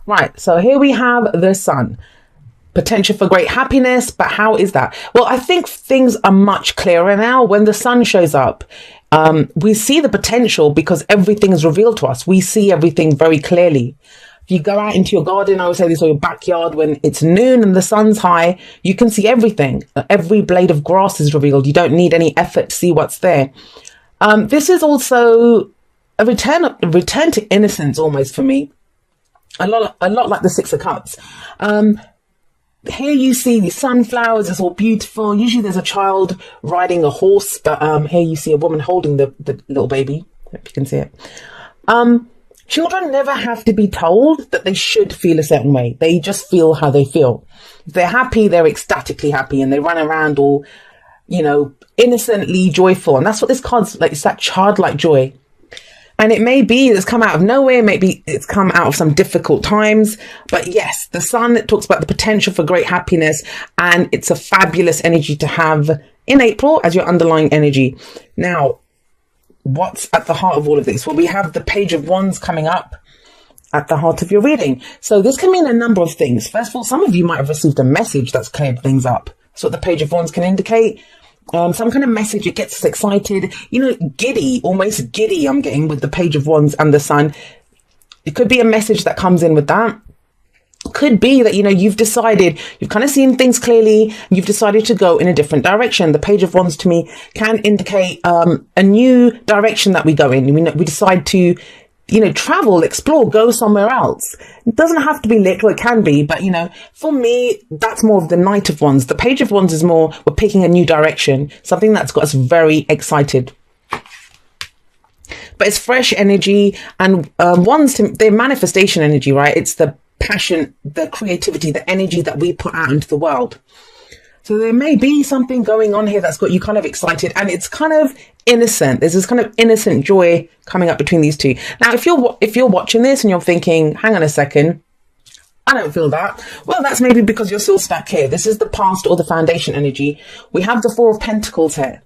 Right, so here we have the sun. Potential for great happiness, but how is that? Well, I think things are much clearer now. When the sun shows up, we see the potential because everything is revealed to us. We see everything very clearly. If you go out into your garden, I would say this, or your backyard, when it's noon and the sun's high, you can see everything. Every blade of grass is revealed. You don't need any effort to see what's there. This is also a return to innocence almost for me. A lot like the Six of Cups. Here you see the sunflowers, it's all beautiful. Usually there's a child riding a horse, but here you see a woman holding the little baby. If you can see it. Children never have to be told that they should feel a certain way. They just feel how they feel. If they're happy, they're ecstatically happy, and they run around all, innocently joyful. And that's what this card's like. It's that childlike joy. And it may be it's come out of nowhere, maybe it's come out of some difficult times. But yes, the sun talks about the potential for great happiness, and it's a fabulous energy to have in April as your underlying energy. Now, what's at the heart of all of this? Well, we have the Page of Wands coming up at the heart of your reading. So this can mean a number of things. First of all, some of you might have received a message that's cleared things up. That's what the Page of Wands can indicate. Some kind of message, it gets us excited, giddy, almost giddy I'm getting with the Page of Wands and the sun. It could be a message that comes in with that. Could be that, you've decided, you've kind of seen things clearly, you've decided to go in a different direction. The Page of Wands to me can indicate a new direction that we go in. We decide to travel, explore, go somewhere else. It doesn't have to be literal, it can be, but for me, that's more of the Knight of Wands. The Page of Wands is more, we're picking a new direction, something that's got us very excited. But it's fresh energy, and Wands, they're manifestation energy, right? It's the passion, the creativity, the energy that we put out into the world. So there may be something going on here that's got you kind of excited, and it's kind of innocent. There's this kind of innocent joy coming up between these two. Now, if you're watching this and you're thinking, hang on a second, I don't feel that. Well, that's maybe because you're still stuck here. This is the past or the foundation energy. We have the Four of Pentacles here.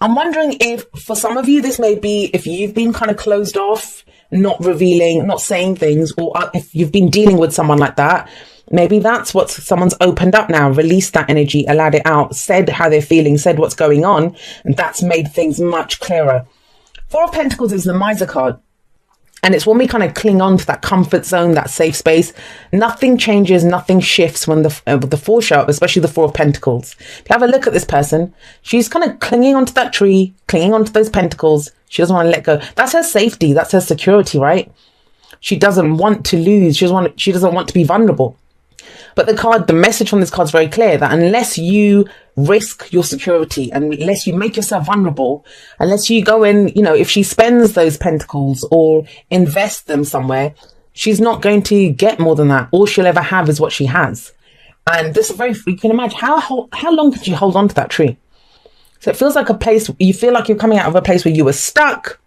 I'm wondering if for some of you, this may be if you've been kind of closed off, not revealing, not saying things, or if you've been dealing with someone like that. Maybe that's what someone's opened up now, released that energy, allowed it out, said how they're feeling, said what's going on, and that's made things much clearer. Four of Pentacles is the Miser card, and it's when we kind of cling on to that comfort zone, that safe space. Nothing changes, nothing shifts when the Four show up, especially the Four of Pentacles. If you have a look at this person, she's kind of clinging onto that tree, clinging onto those pentacles. She doesn't want to let go. That's her safety, that's her security, right? She doesn't want to lose. She doesn't want to be vulnerable. But the message from this card is very clear that unless you risk your security, and unless you make yourself vulnerable, unless you go in, if she spends those pentacles or invest them somewhere, she's not going to get more than that. All she'll ever have is what she has. And this is you can imagine how long could you hold on to that tree? So it feels like a place, you feel like you're coming out of a place where you were stuck,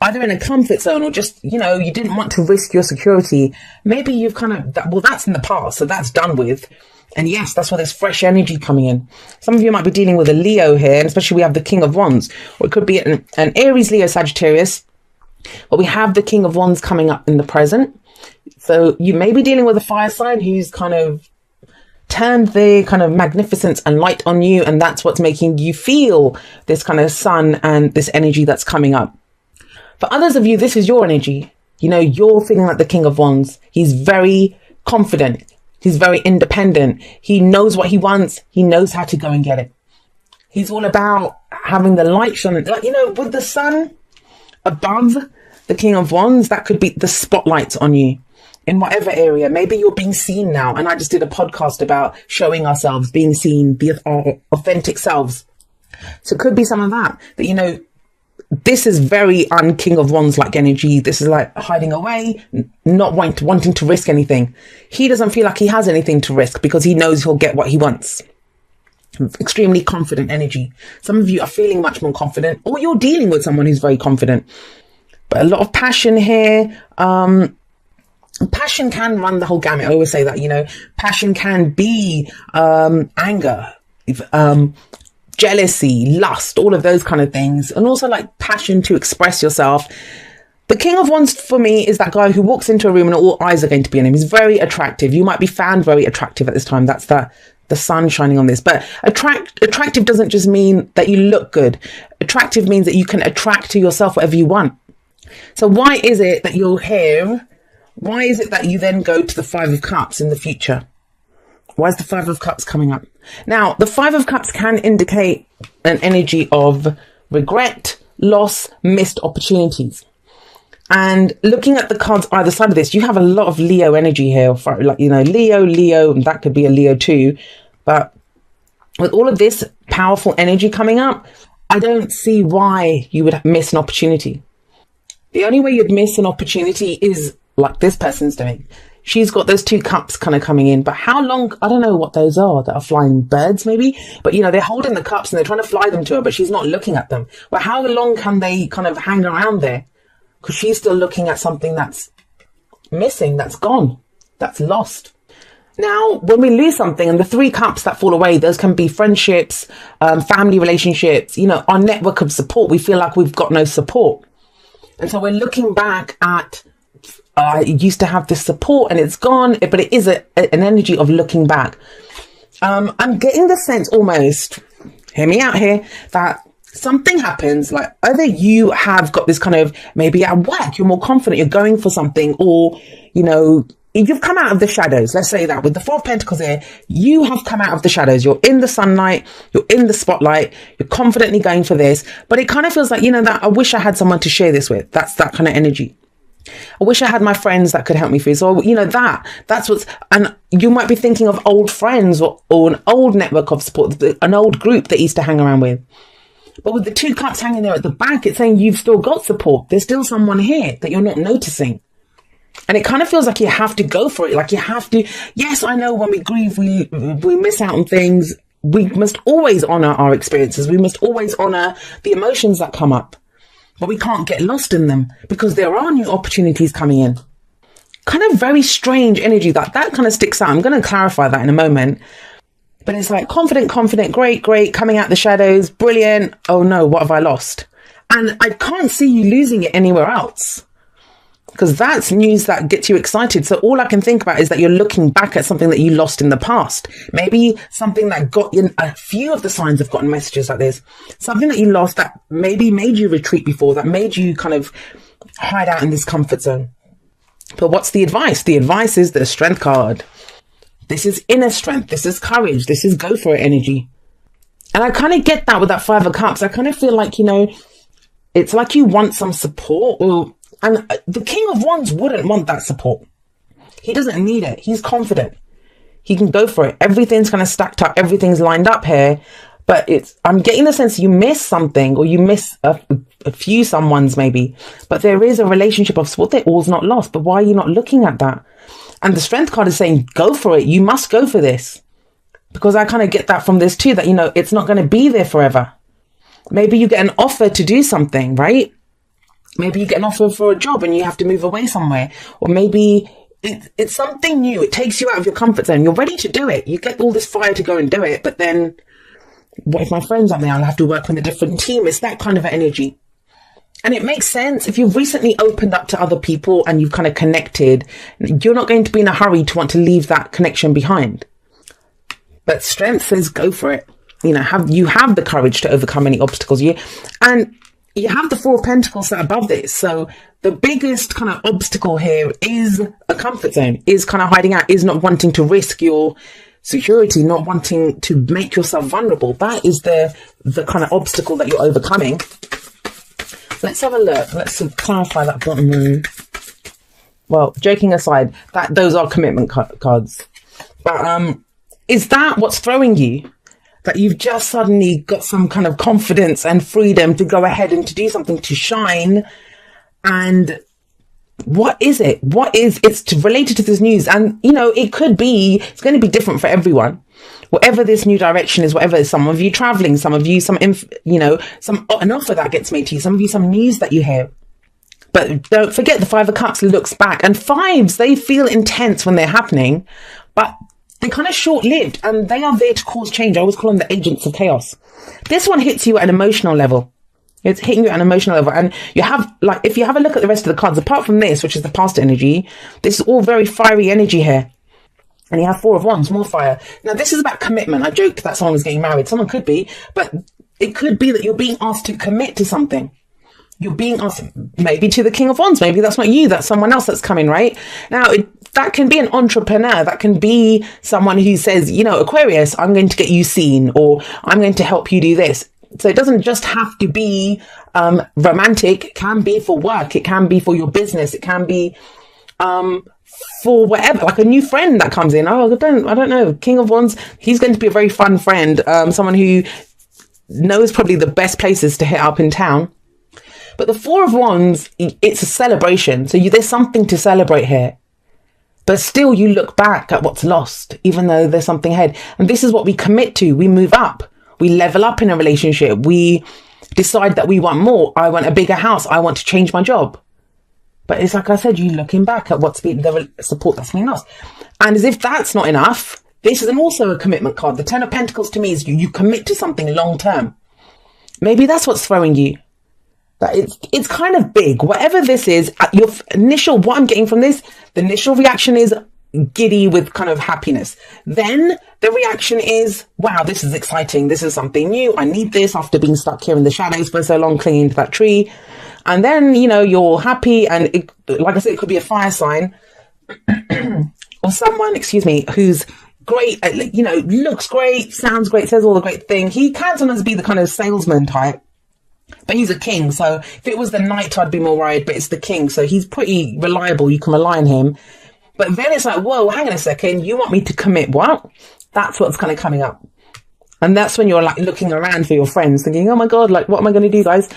either in a comfort zone or just, you didn't want to risk your security. Maybe you've that's in the past, so that's done with. And yes, that's why there's fresh energy coming in. Some of you might be dealing with a Leo here, and especially we have the King of Wands, or it could be an Aries, Leo, Sagittarius, but we have the King of Wands coming up in the present. So you may be dealing with a fire sign who's kind of turned their kind of magnificence and light on you, and that's what's making you feel this kind of sun and this energy that's coming up. For others of you, this is your energy. You're feeling like the King of Wands. He's very confident. He's very independent. He knows what he wants. He knows how to go and get it. He's all about having the light shone. With the sun above the King of Wands, that could be the spotlight on you in whatever area. Maybe you're being seen now. And I just did a podcast about showing ourselves, being seen, our authentic selves. So it could be some of that this is very King of Wands like energy. This is like hiding away, not wanting to risk anything. He doesn't feel like he has anything to risk because he knows he'll get what he wants. Extremely confident energy. Some of you are feeling much more confident, or you're dealing with someone who's very confident. But a lot of passion here. Passion can run the whole gamut. I always say that, passion can be anger, jealousy, lust, all of those kind of things. And also like passion to express yourself. The King of Wands for me is that guy who walks into a room and all eyes are going to be on him. He's very attractive. You might be found very attractive at this time. That's the sun shining on this. But attractive doesn't just mean that you look good. Attractive means that you can attract to yourself whatever you want. So why is it that you're here? Why is it that you then go to the Five of Cups in the future? Why is the Five of Cups coming up? Now, the Five of Cups can indicate an energy of regret, loss, missed opportunities. And looking at the cards either side of this, you have a lot of Leo energy here. Like, you know, Leo, and that could be a Leo too. But with all of this powerful energy coming up, I don't see why you would miss an opportunity. The only way you'd miss an opportunity is like this person's doing. She's got those 2 cups kind of coming in, but how long? I don't know what those are that are flying birds maybe, but you know, they're holding the cups and they're trying to fly them to her, but she's not looking at them. But how long can they kind of hang around there? Because she's still looking at something that's missing, that's gone, that's lost. Now, when we lose something and the 3 cups that fall away, those can be friendships, family relationships, you know, our network of support. We feel like we've got no support. And so we're looking back at, it used to have this support and it's gone, but it is an energy of looking back. I'm getting the sense almost, hear me out here, that something happens, like either you have got this kind of, maybe at work, you're more confident, you're going for something, or, you know, you've come out of the shadows. Let's say that with the 4 of Pentacles here, you have come out of the shadows. You're in the sunlight, you're in the spotlight, you're confidently going for this, but it kind of feels like, you know, that I wish I had someone to share this with. That's that kind of energy. I wish I had my friends that could help me through. So, you know, that's what's, and you might be thinking of old friends or an old network of support, an old group that you used to hang around with. But with the 2 cups hanging there at the back, it's saying you've still got support. There's still someone here that you're not noticing. And it kind of feels like you have to go for it. Like you have to. Yes, I know when we grieve, we miss out on things. We must always honor our experiences. We must always honor the emotions that come up. But we can't get lost in them because there are new opportunities coming in. Kind of very strange energy. That kind of sticks out. I'm going to clarify that in a moment. But it's like confident, great, coming out the shadows, brilliant. Oh no, what have I lost? And I can't see you losing it anywhere else, because that's news that gets you excited. So all I can think about is that you're looking back at something that you lost in the past. Maybe something that got you, a few of the signs have gotten messages like this. Something that you lost that maybe made you retreat before, that made you kind of hide out in this comfort zone. But what's the advice? The advice is the Strength card. This is inner strength. This is courage. This is go for it energy. And I kind of get that with that 5 of Cups. I kind of feel like, you know, it's like you want some support. And the King of Wands wouldn't want that support. He doesn't need it. He's confident. He can go for it. Everything's kind of stacked up. Everything's lined up here. But I'm getting the sense you miss something, or you miss a few someones maybe. But there is a relationship of support. They're all's not lost. But why are you not looking at that? And the Strength card is saying, go for it. You must go for this. Because I kind of get that from this too, that, you know, it's not going to be there forever. Maybe you get an offer to do something, right? Maybe you get an offer for a job and you have to move away somewhere. Or maybe it's something new. It takes you out of your comfort zone. You're ready to do it. You get all this fire to go and do it. But then, what if my friends aren't there? I'll have to work with a different team. It's that kind of energy. And it makes sense. If you've recently opened up to other people and you've kind of connected, you're not going to be in a hurry to want to leave that connection behind. But Strength says go for it. You know, you have the courage to overcome any obstacles. And you have the 4 of Pentacles sat above this. So the biggest kind of obstacle here is a comfort zone, is kind of hiding out, is not wanting to risk your security, not wanting to make yourself vulnerable. That is the kind of obstacle that you're overcoming. Let's have a look. Let's clarify that bottom row. Well, joking aside, those are commitment cards. But is that what's throwing you? That you've just suddenly got some kind of confidence and freedom to go ahead and to do something, to shine. And what is it? It's related to this news. And, you know, it's going to be different for everyone. Whatever this new direction is, whatever, some of you traveling, some of you, an offer that gets made to you, some of you, some news that you hear. But don't forget, the 5 of Cups looks back, and 5s, they feel intense when they're happening, but they're kind of short-lived, and they are there to cause change. I always call them the agents of chaos. This one hits you at an emotional level. It's hitting you at an emotional level. And you have, like, if you have a look at the rest of the cards, apart from this, which is the past energy, this is all very fiery energy here. And you have 4 of Wands, more fire. Now, this is about commitment. I joked that someone was getting married. Someone could be, but it could be that you're being asked to commit to something. You're being asked, maybe to the King of Wands. Maybe that's not you. That's someone else that's coming, right? Now, that can be an entrepreneur. That can be someone who says, you know, Aquarius, I'm going to get you seen, or I'm going to help you do this. So it doesn't just have to be romantic. It can be for work. It can be for your business. It can be for whatever, like a new friend that comes in. Oh, I don't know. King of Wands, he's going to be a very fun friend. Someone who knows probably the best places to hit up in town. But the 4 of Wands, it's a celebration. So there's something to celebrate here. But still, you look back at what's lost, even though there's something ahead. And this is what we commit to. We move up. We level up in a relationship. We decide that we want more. I want a bigger house. I want to change my job. But it's like I said, you looking back at what's been the support that's been lost. And as if that's not enough, this is also a commitment card. The 10 of Pentacles to me is you commit to something long term. Maybe that's what's throwing you. That it's kind of big. Whatever this is, your initial, what I'm getting from this, the initial reaction is giddy with kind of happiness. Then the reaction is, wow, this is exciting. This is something new. I need this after being stuck here in the shadows for so long, clinging to that tree. And then, you know, you're happy. And it, like I said, it could be a fire sign or someone, who's great, you know, looks great, sounds great, says all the great thing. He can sometimes be the kind of salesman type. But he's a king, so if it was the knight, I'd be more worried, but it's the king, so he's pretty reliable. You can rely on him. But then it's like, whoa, hang on a second. You want me to commit what? That's what's kind of coming up. And that's when you're like looking around for your friends thinking, oh my God, like, what am I going to do, guys?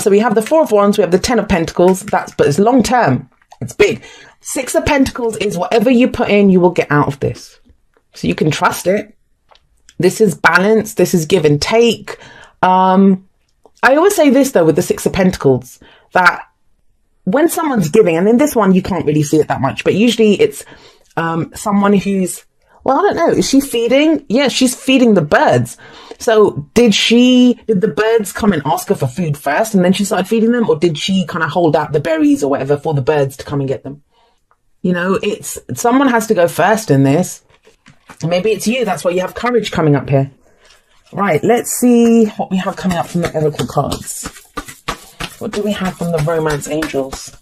So we have the 4 of Wands, we have the 10 of Pentacles. But it's long term. It's big. 6 of Pentacles is whatever you put in, you will get out of this. So you can trust it. This is balance. This is give and take. I always say this, though, with the 6 of Pentacles, that when someone's giving, and in this one, you can't really see it that much, but usually it's someone who's, well, I don't know, is she feeding? Yeah, she's feeding the birds. So did the birds come and ask her for food first and then she started feeding them? Or did she kind of hold out the berries or whatever for the birds to come and get them? You know, someone has to go first in this. Maybe it's you. That's why you have courage coming up here. Right, let's see what we have coming up from the Oracle cards. What do we have from the Romance Angels?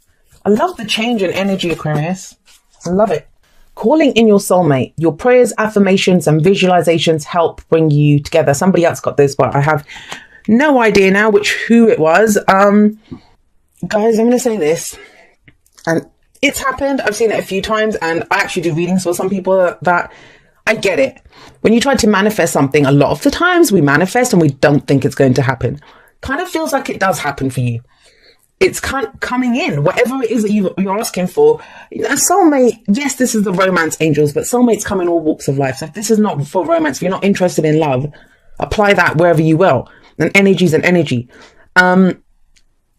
I love the change in energy, Aquarius. I love it. Calling in your soulmate. Your prayers, affirmations, and visualizations help bring you together. Somebody else got this, but I have no idea now who it was. Guys, I'm going to say this. And it's happened. I've seen it a few times, and I actually do readings for some people that I get it. When you try to manifest something, a lot of the times we manifest and we don't think it's going to happen. Kind of feels like it does happen for you. It's kind of coming in, whatever it is that you're asking for. A soulmate, yes, this is the Romance Angels, but soulmates come in all walks of life. So if this is not for romance, if you're not interested in love, apply that wherever you will. And energy is an energy.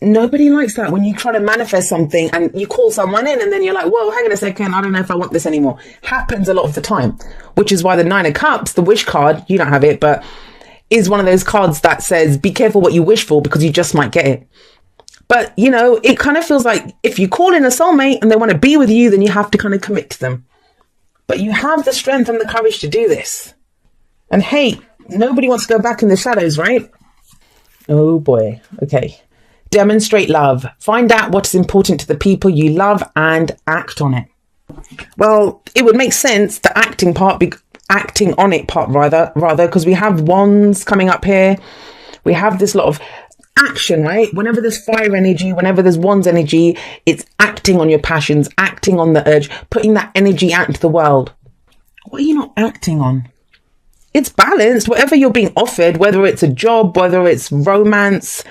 Nobody likes that when you try to manifest something and you call someone in and then you're like, whoa, hang on a second, I don't know if I want this anymore. Happens a lot of the time, which is why the 9 of Cups, the wish card, you don't have it, but is one of those cards that says, be careful what you wish for because you just might get it. But, you know, it kind of feels like if you call in a soulmate and they want to be with you, then you have to kind of commit to them. But you have the strength and the courage to do this. And hey, nobody wants to go back in the shadows, right? Oh boy. Okay. Demonstrate love. Find out what is important to the people you love and act on it. Well, it would make sense, the acting on it part rather, because we have wands coming up here. We have this lot of action, right? Whenever there's fire energy, whenever there's wands energy, it's acting on your passions, acting on the urge, putting that energy out into the world. What are you not acting on? It's balanced. Whatever you're being offered, whether it's a job, whether it's romance,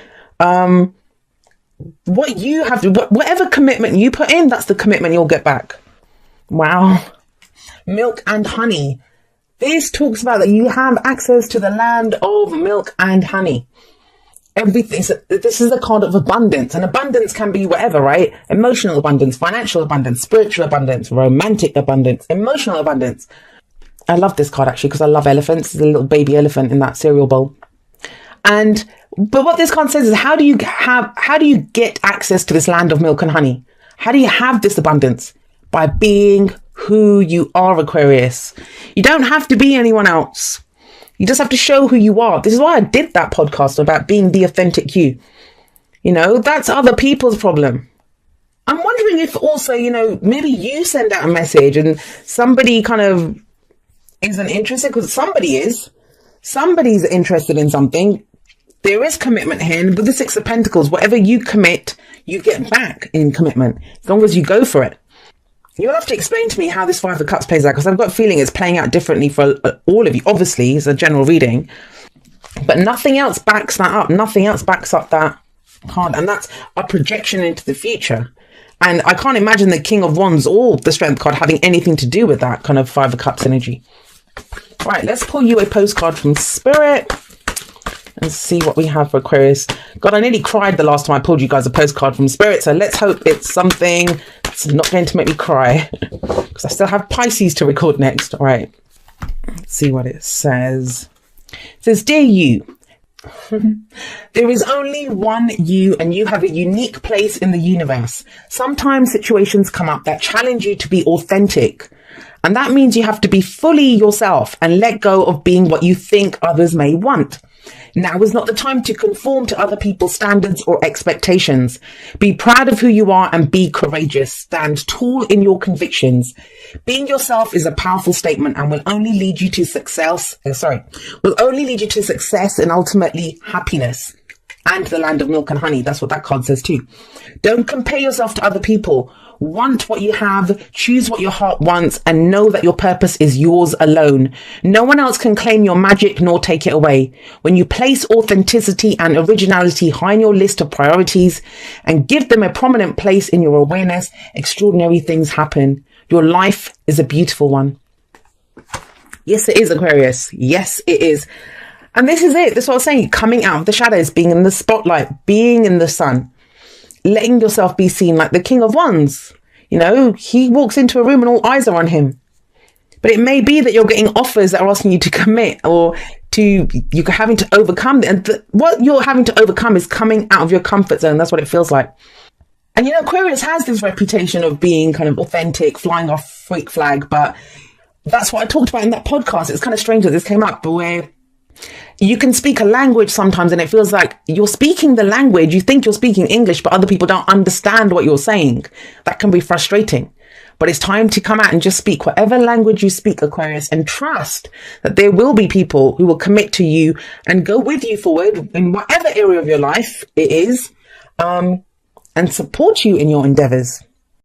what you have to, whatever commitment you put in, that's the commitment you'll get back. Wow. Milk and honey. This talks about that you have access to the land of milk and honey. Everything. So this is a card of abundance, and abundance can be whatever, right? Emotional abundance, financial abundance, spiritual abundance, romantic abundance, emotional abundance. I love this card actually because I love elephants. There's a little baby elephant in that cereal bowl. And But what this card says is, how do you get access to this land of milk and honey? How do you have this abundance? By being who you are, Aquarius. You don't have to be anyone else. You just have to show who you are. This is why I did that podcast about being the authentic you. You know, that's other people's problem. I'm wondering if also, you know, maybe you send out a message and somebody kind of isn't interested, because somebody is. Somebody's interested in something. There is commitment here. And with the Six of Pentacles, whatever you commit, you get back in commitment, as long as you go for it. You'll have to explain to me how this Five of Cups plays out, because I've got a feeling it's playing out differently for all of you. Obviously, it's a general reading, but nothing else backs that up. Nothing else backs up that card. And that's a projection into the future. And I can't imagine the King of Wands or the Strength card having anything to do with that kind of Five of Cups energy. Right, let's pull you a postcard from Spirit and see what we have for Aquarius. God, I nearly cried the last time I pulled you guys a postcard from Spirit. So let's hope it's something that's not going to make me cry, because I still have Pisces to record next. All right, let's see what it says. It says, dear you, there is only one you, and you have a unique place in the universe. Sometimes situations come up that challenge you to be authentic. And that means you have to be fully yourself and let go of being what you think others may want. Now is not the time to conform to other people's standards or expectations. Be proud of who you are and be courageous. Stand tall in your convictions. Being yourself is a powerful statement and will only lead you to success. Will only lead you to success and ultimately happiness and the land of milk and honey. That's what that card says too. Don't compare yourself to other people. Want what you have, choose what your heart wants, and know that your purpose is yours alone. No one else can claim your magic nor take it away. When you place authenticity and originality high on your list of priorities and give them a prominent place in your awareness, extraordinary things happen. Your life is a beautiful one. Yes, it is, Aquarius. Yes, it is. And this is it. This is what I was saying. Coming out of the shadows, being in the spotlight, being in the sun. Letting yourself be seen, like the King of Wands. You know, he walks into a room and all eyes are on him. But it may be that you're getting offers that are asking you to commit, or you're having to overcome. And what you're having to overcome is coming out of your comfort zone. That's what it feels like. And, you know, Aquarius has this reputation of being kind of authentic, flying off freak flag. But that's what I talked about in that podcast. It's kind of strange that this came up, but where you can speak a language sometimes and it feels like you're speaking the language. You think you're speaking English, but other people don't understand what you're saying. That can be frustrating. But it's time to come out and just speak whatever language you speak, Aquarius, and trust that there will be people who will commit to you and go with you forward in whatever area of your life it is, and support you in your endeavors.